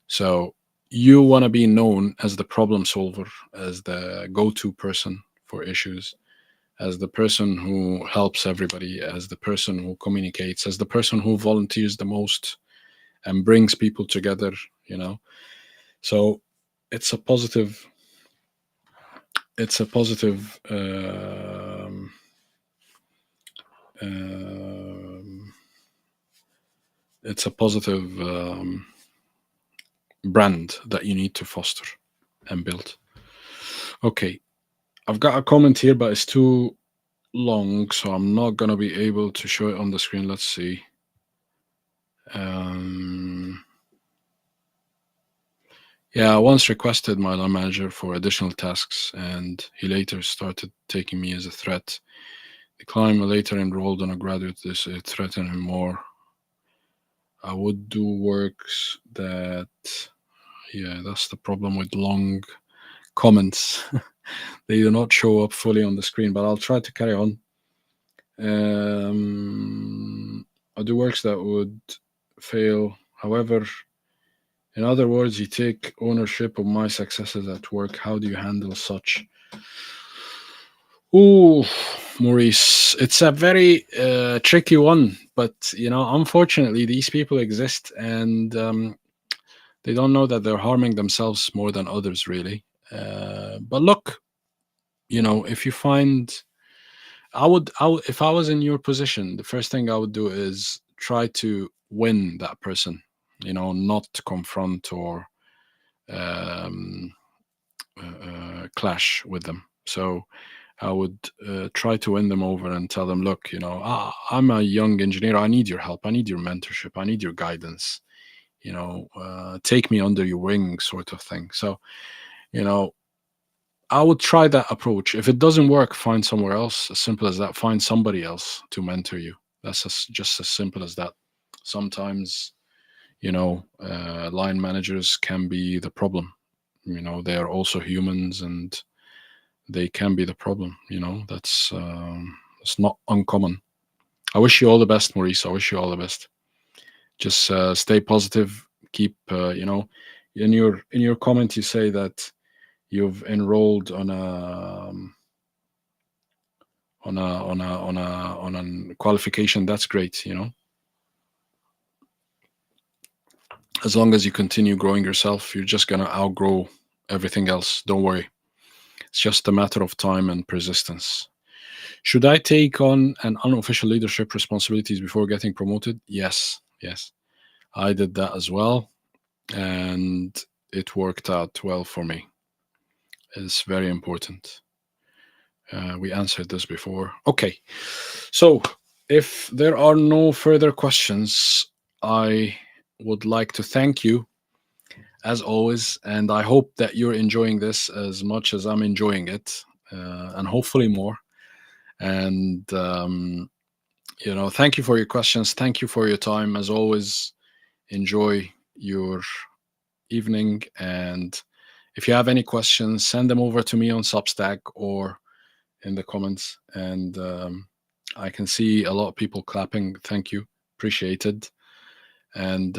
[SPEAKER 1] So you want to be known as the problem solver, as the go to person for issues, as the person who helps everybody, as the person who communicates, as the person who volunteers the most and brings people together, you know. So it's a positive, it's a positive, um, it's a positive brand that you need to foster and build. Okay, I've got a comment here, but it's too long, so I'm not gonna be able to show it on the screen. Let's see. Um, yeah, I once requested my line manager for additional tasks, and he later started taking me as a threat. The client later enrolled on a graduate. This threatened him more. I would do works that. Yeah, that's the problem with long comments. They do not show up fully on the screen, but I'll try to carry on. I do works that would fail. However, in other words, you take ownership of my successes at work. How do you handle such? Ooh, Maurice, it's a very tricky one. But unfortunately, these people exist, and they don't know that they're harming themselves more than others, really. But look, if you find, if I was in your position, the first thing I would do is try to win that person. Not confront or um, clash with them. So I would try to win them over and tell them, look, I'm a young engineer. I need your help. I need your mentorship. I need your guidance. Take me under your wing, sort of thing. So, you know, I would try that approach. If it doesn't work, find somewhere else. As simple as that. Find somebody else to mentor you. That's just as simple as that. Sometimes, line managers can be the problem. They are also humans, and they can be the problem. That's not uncommon. I wish you all the best, Maurice. I wish you all the best. Just stay positive. Keep, in your comment, you say that you've enrolled on a qualification. That's great. As long as you continue growing yourself, you're just gonna outgrow everything else. Don't worry. It's just a matter of time and persistence. Should I take on an unofficial leadership responsibilities before getting promoted? Yes, yes. I did that as well, and it worked out well for me. It's very important. We answered this before. Okay, so if there are no further questions, I would like to thank you as always, and I hope that you're enjoying this as much as I'm enjoying it, and hopefully more. And thank you for your questions. Thank you for your time. As always, enjoy your evening. And if you have any questions, send them over to me on Substack or in the comments. And I can see a lot of people clapping. Thank you. Appreciated. And